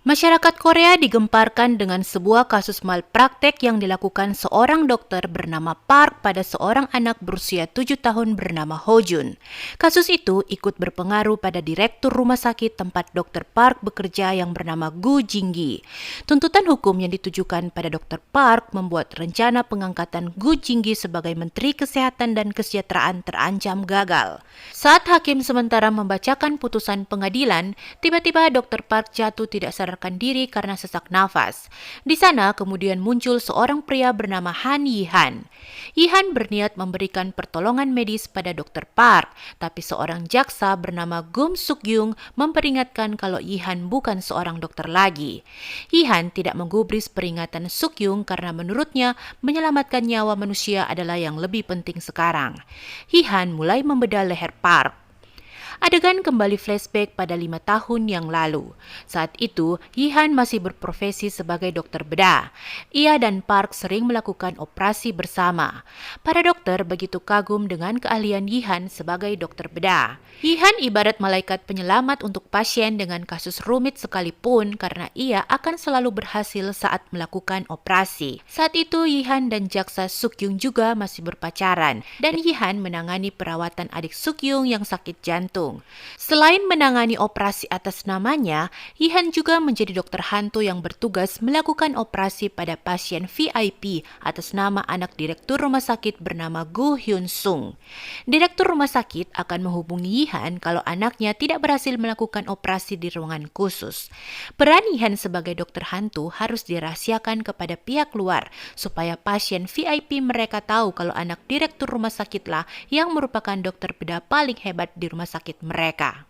Masyarakat Korea digemparkan dengan sebuah kasus malpraktek yang dilakukan seorang dokter bernama Park pada seorang anak berusia 7 tahun bernama Ho Jun. Kasus itu ikut berpengaruh pada direktur rumah sakit tempat Dr. Park bekerja yang bernama Gu Jinggi. Tuntutan hukum yang ditujukan pada Dr. Park membuat rencana pengangkatan Gu Jinggi sebagai Menteri Kesehatan dan Kesejahteraan terancam gagal. Saat hakim sementara membacakan putusan pengadilan, tiba-tiba Dr. Park jatuh tidak sadarkan diri karena sesak nafas. Di sana kemudian muncul seorang pria bernama Han Yi-han. Yi-han berniat memberikan pertolongan medis pada Dr. Park, tapi seorang jaksa bernama Gum Suk-yung memperingatkan kalau Yi-han bukan seorang dokter lagi. Yi-han tidak menggubris peringatan Suk-yung karena menurutnya menyelamatkan nyawa manusia adalah yang lebih penting sekarang. Yi-han mulai membedah leher Park. Adegan kembali flashback pada 5 tahun yang lalu. Saat itu, Yi-han masih berprofesi sebagai dokter bedah. Ia dan Park sering melakukan operasi bersama. Para dokter begitu kagum dengan keahlian Yi-han sebagai dokter bedah. Yi-han ibarat malaikat penyelamat untuk pasien dengan kasus rumit sekalipun karena ia akan selalu berhasil saat melakukan operasi. Saat itu, Yi-han dan jaksa Suk-yung juga masih berpacaran dan Yi-han menangani perawatan adik Suk-yung yang sakit jantung. Selain menangani operasi atas namanya, Yi-han juga menjadi dokter hantu yang bertugas melakukan operasi pada pasien VIP atas nama anak direktur rumah sakit bernama Go Hyun Sung. Direktur rumah sakit akan menghubungi Yi-han kalau anaknya tidak berhasil melakukan operasi di ruangan khusus. Peran Yi-han sebagai dokter hantu harus dirahasiakan kepada pihak luar supaya pasien VIP mereka tahu kalau anak direktur rumah sakitlah yang merupakan dokter bedah paling hebat di rumah sakit mereka.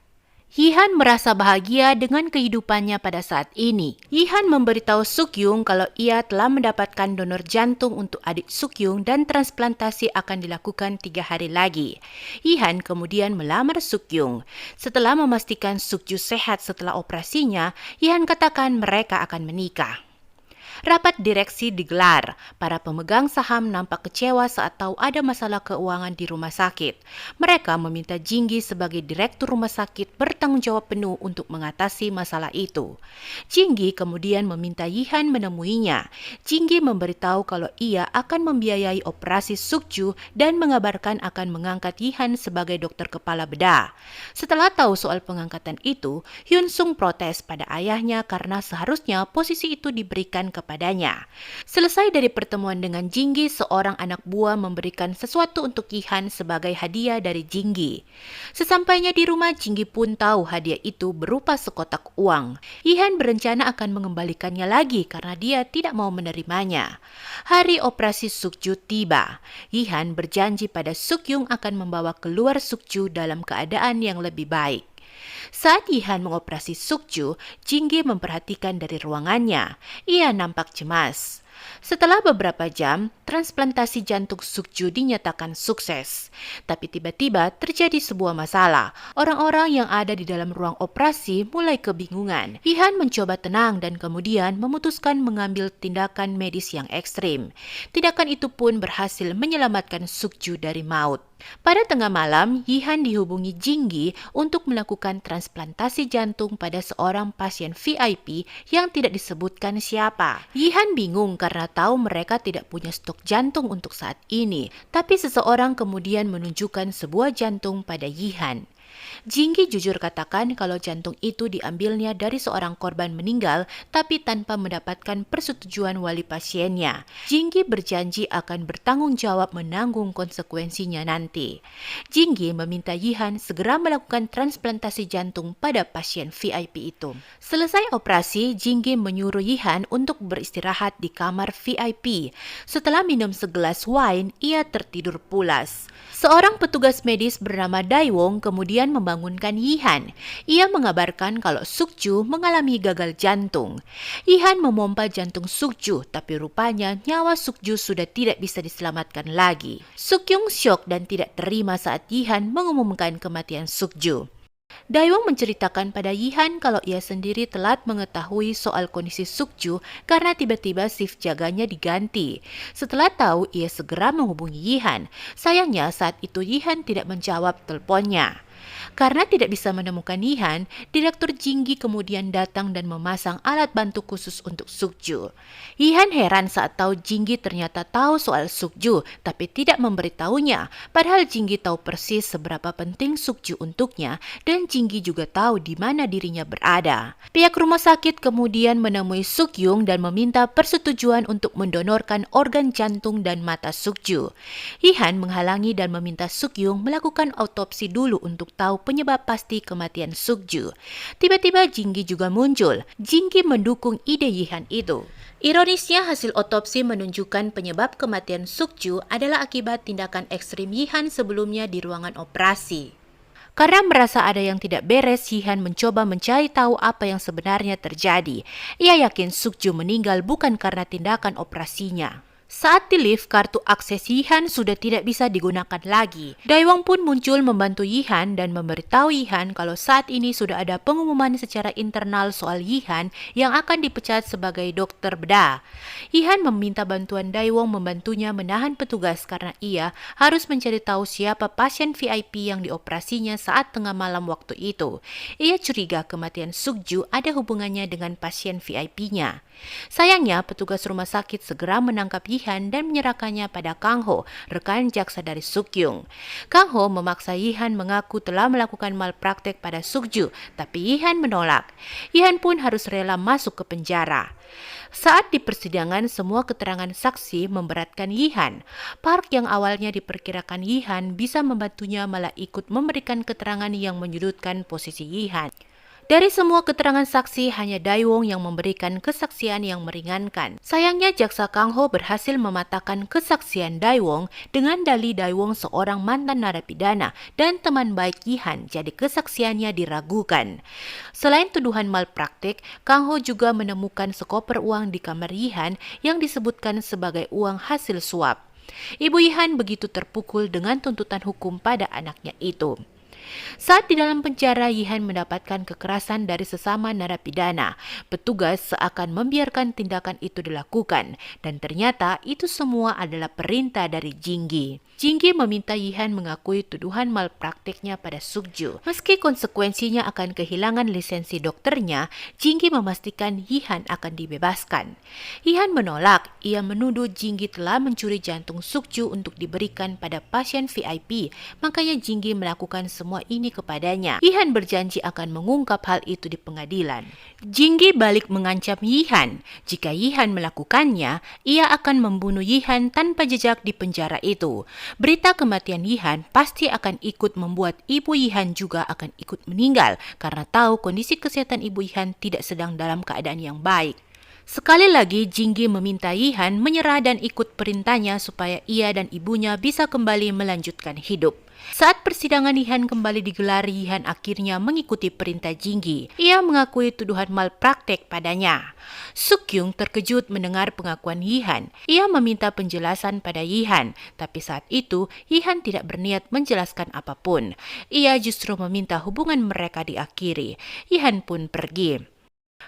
Yi-han merasa bahagia dengan kehidupannya pada saat ini. Yi-han memberitahu Suk-yung kalau ia telah mendapatkan donor jantung untuk adik Suk-yung dan transplantasi akan dilakukan 3 hari lagi. Yi-han kemudian melamar Suk-yung. Setelah memastikan Suk-ju sehat setelah operasinya, Yi-han katakan mereka akan menikah. Rapat direksi digelar. Para pemegang saham nampak kecewa saat tahu ada masalah keuangan di rumah sakit. Mereka meminta Jinggi sebagai direktur rumah sakit bertanggung jawab penuh untuk mengatasi masalah itu. Jinggi kemudian meminta Yi-han menemuinya. Jinggi memberitahu kalau ia akan membiayai operasi Suk-ju dan mengabarkan akan mengangkat Yi-han sebagai dokter kepala bedah. Setelah tahu soal pengangkatan itu, Hyun Sung protes pada ayahnya karena seharusnya posisi itu diberikan kepadanya. Selesai dari pertemuan dengan Jinggi, seorang anak buah memberikan sesuatu untuk Yi-han sebagai hadiah dari Jinggi. Sesampainya di rumah, Jinggi pun tahu hadiah itu berupa sekotak uang. Yi-han berencana akan mengembalikannya lagi karena dia tidak mau menerimanya. Hari operasi Suk-ju tiba. Yi-han berjanji pada Suk-yung akan membawa keluar Suk-ju dalam keadaan yang lebih baik. Saat Yi-han mengoperasi Suk-ju, Jinggi memperhatikan dari ruangannya. Ia nampak cemas. Setelah beberapa jam, transplantasi jantung Suk-ju dinyatakan sukses. Tapi tiba-tiba terjadi sebuah masalah. Orang-orang yang ada di dalam ruang operasi mulai kebingungan. Yi-han mencoba tenang dan kemudian memutuskan mengambil tindakan medis yang ekstrim. Tindakan itu pun berhasil menyelamatkan Suk-ju dari maut. Pada tengah malam, Yi-han dihubungi Jinggi untuk melakukan transplantasi jantung pada seorang pasien VIP yang tidak disebutkan siapa. Yi-han bingung karena tahu mereka tidak punya stok jantung untuk saat ini, tapi seseorang kemudian menunjukkan sebuah jantung pada Yi-han. Jinggi jujur katakan kalau jantung itu diambilnya dari seorang korban meninggal tapi tanpa mendapatkan persetujuan wali pasiennya. Jinggi berjanji akan bertanggung jawab menanggung konsekuensinya nanti. Jinggi meminta Yi-han segera melakukan transplantasi jantung pada pasien VIP itu. Selesai operasi, Jinggi menyuruh Yi-han untuk beristirahat di kamar VIP. Setelah minum segelas wine, ia tertidur pulas. Seorang petugas medis bernama Daewong kemudian membangunkan Yi-han. Ia mengabarkan kalau Suk-ju mengalami gagal jantung. Yi-han memompa jantung Suk-ju, tapi rupanya nyawa Suk-ju sudah tidak bisa diselamatkan lagi. Suk-yung syok dan tidak terima saat Yi-han mengumumkan kematian Suk-ju. Daewong menceritakan pada Yi-han kalau ia sendiri telat mengetahui soal kondisi Suk-ju karena tiba-tiba shift jaganya diganti. Setelah tahu, ia segera menghubungi Yi-han. Sayangnya saat itu Yi-han tidak menjawab teleponnya. Karena tidak bisa menemukan Yihan, Direktur Jinggi kemudian datang dan memasang alat bantu khusus untuk Sukju. Yihan heran saat tahu Jinggi ternyata tahu soal Sukju, tapi tidak memberitahunya, padahal Jinggi tahu persis seberapa penting Sukju untuknya dan Jinggi juga tahu di mana dirinya berada. Pihak rumah sakit kemudian menemui Sukyung dan meminta persetujuan untuk mendonorkan organ jantung dan mata Sukju. Yihan menghalangi dan meminta Sukyung melakukan autopsi dulu untuk tahu penyebab pasti kematian Sukju. Tiba-tiba Jinggi juga muncul. Jinggi mendukung ide Yihan itu. Ironisnya, hasil otopsi menunjukkan penyebab kematian Sukju adalah akibat tindakan ekstrim Yihan sebelumnya di ruangan operasi. Karena merasa ada yang tidak beres, Yihan mencoba mencari tahu apa yang sebenarnya terjadi. Ia yakin Sukju meninggal bukan karena tindakan operasinya. Saat di lift, kartu akses Yihan sudah tidak bisa digunakan lagi. Daewon pun muncul membantu Yihan dan memberitahu Yihan kalau saat ini sudah ada pengumuman secara internal soal Yihan yang akan dipecat sebagai dokter bedah. Yihan meminta bantuan Daewon membantunya menahan petugas karena ia harus mencari tahu siapa pasien VIP yang dioperasinya saat tengah malam waktu itu. Ia curiga kematian Sukju ada hubungannya dengan pasien VIP-nya. Sayangnya, petugas rumah sakit segera menangkap Yihan dan menyerahkannya pada Kang Ho, rekan jaksa dari Sukyung. Kang Ho memaksa Yihan mengaku telah melakukan malpraktek pada Sukju, tapi Yihan menolak. Yihan pun harus rela masuk ke penjara. Saat di persidangan, semua keterangan saksi memberatkan Yihan. Park yang awalnya diperkirakan Yihan bisa membantunya malah ikut memberikan keterangan yang menyudutkan posisi Yihan. Dari semua keterangan saksi, hanya Daewon yang memberikan kesaksian yang meringankan. Sayangnya, jaksa Kang Ho berhasil mematahkan kesaksian Daewon dengan dalih Daewon seorang mantan narapidana dan teman baik Yihan, jadi kesaksiannya diragukan. Selain tuduhan malpraktik, Kang Ho juga menemukan sekoper uang di kamar Yihan yang disebutkan sebagai uang hasil suap. Ibu Yihan begitu terpukul dengan tuntutan hukum pada anaknya itu. Saat di dalam penjara, Yihan mendapatkan kekerasan dari sesama narapidana. Petugas seakan membiarkan tindakan itu dilakukan, dan ternyata itu semua adalah perintah dari Jinggi. Jinggi meminta Yihan mengakui tuduhan malpraktiknya pada Sukju. Meski konsekuensinya akan kehilangan lisensi dokternya, Jinggi memastikan Yihan akan dibebaskan. Yihan menolak. Ia menuduh Jinggi telah mencuri jantung Sukju untuk diberikan pada pasien VIP. Makanya Jinggi melakukan semua ini kepadanya. Yihan berjanji akan mengungkap hal itu di pengadilan. Jinggi balik mengancam Yihan. Jika Yihan melakukannya, ia akan membunuh Yihan tanpa jejak di penjara itu. Berita kematian Yihan pasti akan ikut membuat ibu Yihan juga akan ikut meninggal karena tahu kondisi kesehatan ibu Yihan tidak sedang dalam keadaan yang baik. Sekali lagi, Jinggi meminta Yihan menyerah dan ikut perintahnya supaya ia dan ibunya bisa kembali melanjutkan hidup. Saat persidangan Yihan kembali digelar, Yihan akhirnya mengikuti perintah Jinggi. Ia mengakui tuduhan malpraktek padanya. Sukyung terkejut mendengar pengakuan Yihan. Ia meminta penjelasan pada Yihan, tapi saat itu Yihan tidak berniat menjelaskan apapun. Ia justru meminta hubungan mereka diakhiri. Yihan pun pergi.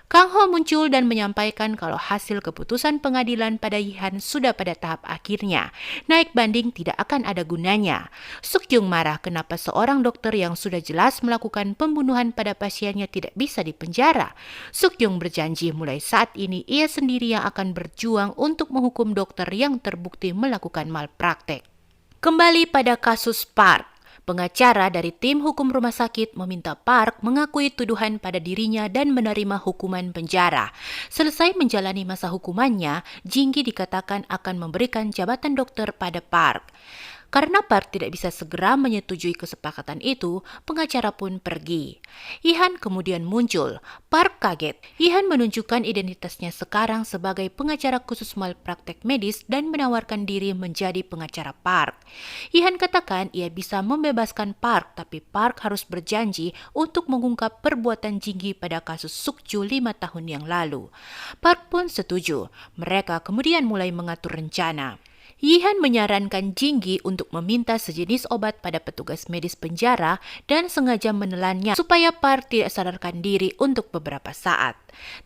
Kang Ho muncul dan menyampaikan kalau hasil keputusan pengadilan pada Yihan sudah pada tahap akhirnya. Naik banding tidak akan ada gunanya. Sukyung marah kenapa seorang dokter yang sudah jelas melakukan pembunuhan pada pasiennya tidak bisa dipenjara. Sukyung berjanji mulai saat ini ia sendiri yang akan berjuang untuk menghukum dokter yang terbukti melakukan malpraktek. Kembali pada kasus Park. Pengacara dari tim hukum rumah sakit meminta Park mengakui tuduhan pada dirinya dan menerima hukuman penjara. Selesai menjalani masa hukumannya, Jinggi dikatakan akan memberikan jabatan dokter pada Park. Karena Park tidak bisa segera menyetujui kesepakatan itu, pengacara pun pergi. Yihan kemudian muncul. Park kaget. Yihan menunjukkan identitasnya sekarang sebagai pengacara khusus malpraktek medis dan menawarkan diri menjadi pengacara Park. Yihan katakan ia bisa membebaskan Park, tapi Park harus berjanji untuk mengungkap perbuatan Jinggi pada kasus Sukju 5 tahun yang lalu. Park pun setuju. Mereka kemudian mulai mengatur rencana. Yihan menyarankan Jinggi untuk meminta sejenis obat pada petugas medis penjara dan sengaja menelannya supaya Park tidak sadarkan diri untuk beberapa saat.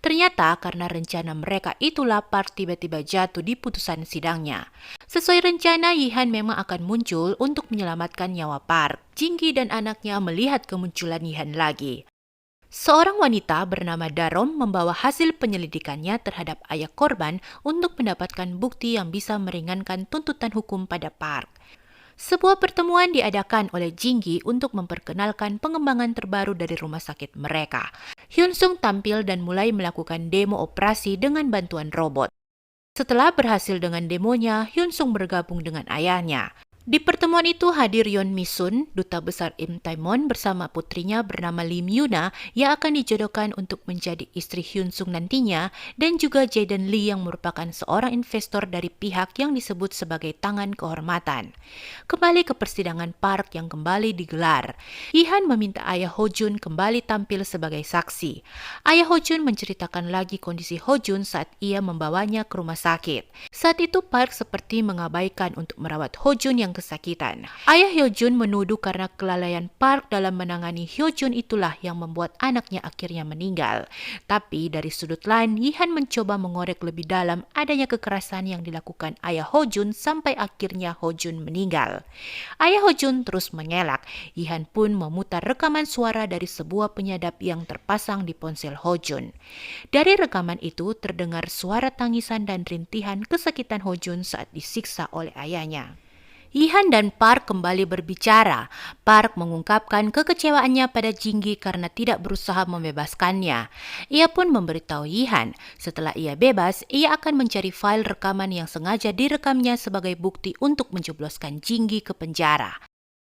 Ternyata karena rencana mereka itulah Park tiba-tiba jatuh di putusan sidangnya. Sesuai rencana, Yihan memang akan muncul untuk menyelamatkan nyawa Park. Jinggi dan anaknya melihat kemunculan Yihan lagi. Seorang wanita bernama Darom membawa hasil penyelidikannya terhadap ayah korban untuk mendapatkan bukti yang bisa meringankan tuntutan hukum pada Park. Sebuah pertemuan diadakan oleh Jinggi untuk memperkenalkan pengembangan terbaru dari rumah sakit mereka. Hyun Sung tampil dan mulai melakukan demo operasi dengan bantuan robot. Setelah berhasil dengan demonya, Hyun Sung bergabung dengan ayahnya. Di pertemuan itu hadir Yeon Mi Sun, duta besar Im Taemon bersama putrinya bernama Lim Yuna yang akan dijodohkan untuk menjadi istri Hyun Sung nantinya, dan juga Jaden Lee yang merupakan seorang investor dari pihak yang disebut sebagai tangan kehormatan. Kembali ke persidangan Park yang kembali digelar. Yihan meminta ayah Ho Jun kembali tampil sebagai saksi. Ayah Ho Jun menceritakan lagi kondisi Ho Jun saat ia membawanya ke rumah sakit. Saat itu Park seperti mengabaikan untuk merawat Ho Jun yang kesakitan. Ayah Hyo Jun menuduh karena kelalaian Park dalam menangani Hyo Jun itulah yang membuat anaknya akhirnya meninggal. Tapi dari sudut lain, Yihan mencoba mengorek lebih dalam adanya kekerasan yang dilakukan ayah Ho Jun sampai akhirnya Ho Jun meninggal. Ayah Ho Jun terus mengelak. Yihan pun memutar rekaman suara dari sebuah penyadap yang terpasang di ponsel Ho Jun. Dari rekaman itu terdengar suara tangisan dan rintihan kesakitan Ho Jun saat disiksa oleh ayahnya. Yihan dan Park kembali berbicara. Park mengungkapkan kekecewaannya pada Jinggi karena tidak berusaha membebaskannya. Ia pun memberitahu Yihan, setelah ia bebas, ia akan mencari file rekaman yang sengaja direkamnya sebagai bukti untuk menjebloskan Jinggi ke penjara.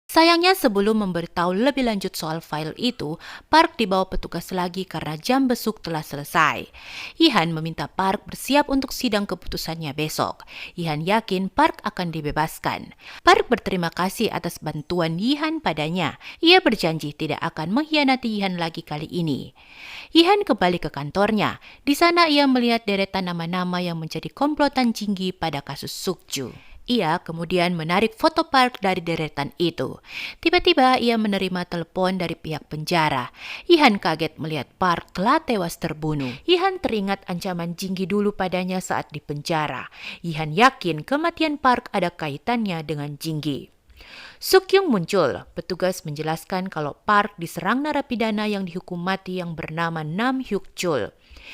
Sayangnya sebelum memberitahu lebih lanjut soal file itu, Park dibawa petugas lagi karena jam besuk telah selesai. Yihan meminta Park bersiap untuk sidang keputusannya besok. Yihan yakin Park akan dibebaskan. Park berterima kasih atas bantuan Yihan padanya. Ia berjanji tidak akan mengkhianati Yihan lagi kali ini. Yihan kembali ke kantornya. Di sana ia melihat deretan nama-nama yang menjadi komplotan Jinggi pada kasus Sukju. Ia kemudian menarik foto Park dari deretan itu. Tiba-tiba ia menerima telepon dari pihak penjara. Yihan kaget melihat Park telah tewas terbunuh. Yihan teringat ancaman Jinggi dulu padanya saat di penjara. Yihan yakin kematian Park ada kaitannya dengan Jinggi. Sukyung muncul. Petugas menjelaskan kalau Park diserang narapidana yang dihukum mati yang bernama Nam Hyuk Chul.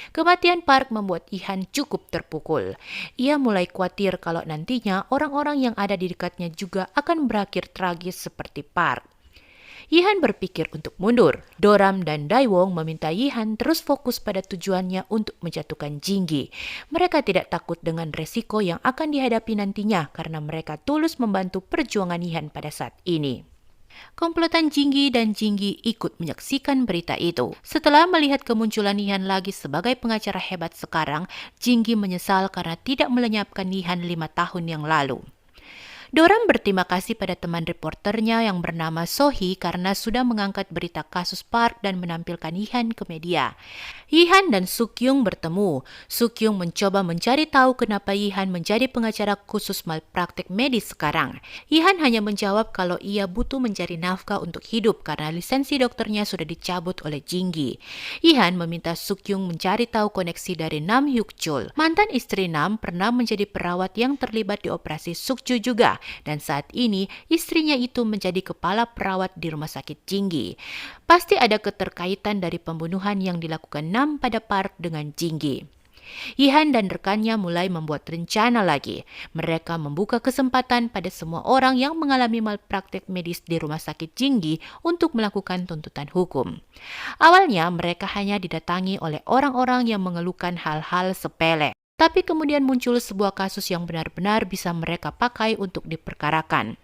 Kematian Park membuat Yihan cukup terpukul. Ia mulai khawatir kalau nantinya orang-orang yang ada di dekatnya juga akan berakhir tragis seperti Park. Yihan berpikir untuk mundur. Doram dan Daewong meminta Yihan terus fokus pada tujuannya untuk menjatuhkan Jinggi. Mereka tidak takut dengan resiko yang akan dihadapi nantinya karena mereka tulus membantu perjuangan Yihan pada saat ini. Komplotan Jinggi dan Jinggi ikut menyaksikan berita itu. Setelah melihat kemunculan Yihan lagi sebagai pengacara hebat sekarang, Jinggi menyesal karena tidak melenyapkan Yihan 5 tahun yang lalu. Doram berterima kasih pada teman reporternya yang bernama Sohee karena sudah mengangkat berita kasus Park dan menampilkan Yihan ke media. Yihan dan Sukyung bertemu. Sukyung mencoba mencari tahu kenapa Yihan menjadi pengacara khusus malpraktik medis sekarang. Yihan hanya menjawab kalau ia butuh mencari nafkah untuk hidup karena lisensi dokternya sudah dicabut oleh Jinggi. Yihan meminta Sukyung mencari tahu koneksi dari Nam Hyuk Chul. Mantan istri Nam pernah menjadi perawat yang terlibat di operasi Sukju juga. Dan saat ini istrinya itu menjadi kepala perawat di rumah sakit Jinggi. Pasti ada keterkaitan dari pembunuhan yang dilakukan Nam pada Park dengan Jinggi. Yihan dan rekannya mulai membuat rencana lagi. Mereka membuka kesempatan pada semua orang yang mengalami malpraktik medis di rumah sakit Jinggi untuk melakukan tuntutan hukum. Awalnya mereka hanya didatangi oleh orang-orang yang mengeluhkan hal-hal sepele. Tapi kemudian muncul sebuah kasus yang benar-benar bisa mereka pakai untuk diperkarakan.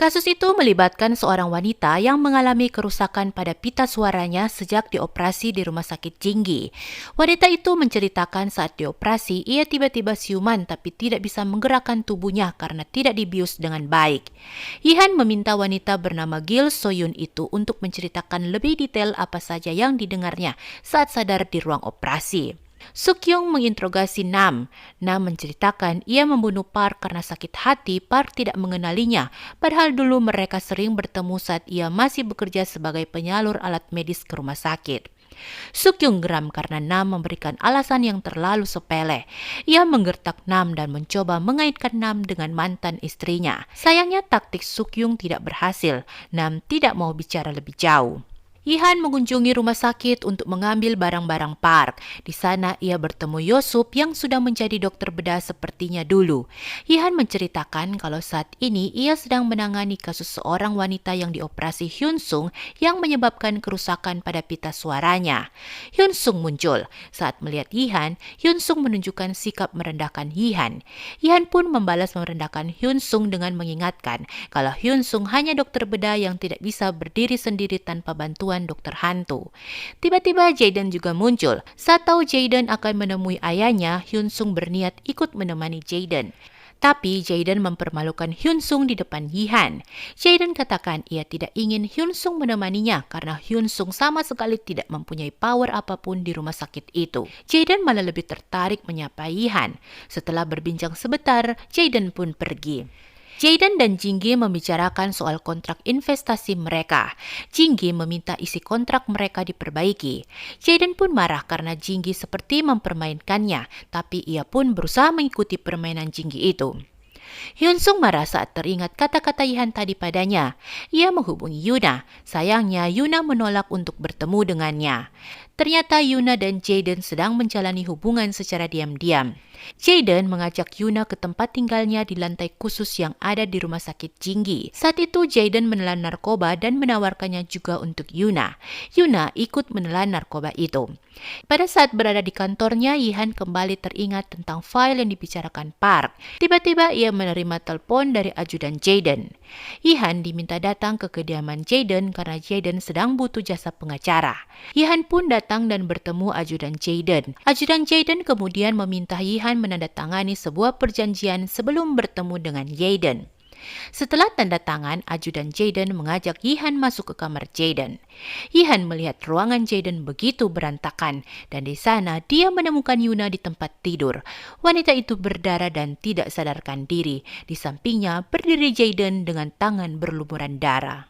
Kasus itu melibatkan seorang wanita yang mengalami kerusakan pada pita suaranya sejak dioperasi di rumah sakit Jinggi. Wanita itu menceritakan saat dioperasi ia tiba-tiba siuman tapi tidak bisa menggerakkan tubuhnya karena tidak dibius dengan baik. Yihan meminta wanita bernama Gil Soyun itu untuk menceritakan lebih detail apa saja yang didengarnya saat sadar di ruang operasi. Sukyung menginterogasi Nam. Nam menceritakan ia membunuh Park karena sakit hati Park tidak mengenalinya, padahal dulu mereka sering bertemu saat ia masih bekerja sebagai penyalur alat medis ke rumah sakit. Sukyung geram karena Nam memberikan alasan yang terlalu sepele. Ia menggertak Nam dan mencoba mengaitkan Nam dengan mantan istrinya. Sayangnya taktik Sukyung tidak berhasil. Nam tidak mau bicara lebih jauh. Yihan mengunjungi rumah sakit untuk mengambil barang-barang Park. Di sana ia bertemu Yosup yang sudah menjadi dokter bedah sepertinya dulu. Yihan menceritakan kalau saat ini ia sedang menangani kasus seorang wanita yang dioperasi Hyun Sung yang menyebabkan kerusakan pada pita suaranya. Hyun Sung muncul. Saat melihat Yihan, Hyun Sung menunjukkan sikap merendahkan Yihan. Yihan pun membalas merendahkan Hyun Sung dengan mengingatkan kalau Hyun Sung hanya dokter bedah yang tidak bisa berdiri sendiri tanpa bantuan dokter hantu. Tiba-tiba Jaden juga muncul. Saat tahu Jaden akan menemui ayahnya, Hyun Sung berniat ikut menemani Jaden. Tapi Jaden mempermalukan Hyun Sung di depan Yihan. Jaden katakan ia tidak ingin Hyun Sung menemaninya karena Hyun Sung sama sekali tidak mempunyai power apapun di rumah sakit itu. Jaden malah lebih tertarik menyapa Yihan. Setelah berbincang sebentar, Jaden pun pergi. Jaden dan Jinggi membicarakan soal kontrak investasi mereka. Jinggi meminta isi kontrak mereka diperbaiki. Jaden pun marah karena Jinggi seperti mempermainkannya, tapi ia pun berusaha mengikuti permainan Jinggi itu. Hyun Sung marah saat teringat kata-kata Yihan tadi padanya. Ia menghubungi Yuna. Sayangnya Yuna menolak untuk bertemu dengannya. Ternyata Yuna dan Jaden sedang menjalani hubungan secara diam-diam. Jaden mengajak Yuna ke tempat tinggalnya di lantai khusus yang ada di rumah sakit Jinggi. Saat itu Jaden menelan narkoba dan menawarkannya juga untuk Yuna. Yuna ikut menelan narkoba itu. Pada saat berada di kantornya, Yihan kembali teringat tentang file yang dibicarakan Park. Tiba-tiba ia menerima telepon dari ajudan Jaden. Yihan diminta datang ke kediaman Jaden karena Jaden sedang butuh jasa pengacara. Yihan pun datang dan bertemu ajudan Jaden. Ajudan Jaden kemudian meminta Yihan menandatangani sebuah perjanjian sebelum bertemu dengan Jaden. Setelah tanda tangan, ajudan Jaden mengajak Yihan masuk ke kamar Jaden. Yihan melihat ruangan Jaden begitu berantakan dan di sana dia menemukan Yuna di tempat tidur. Wanita itu berdarah dan tidak sadarkan diri. Di sampingnya berdiri Jaden dengan tangan berlumuran darah.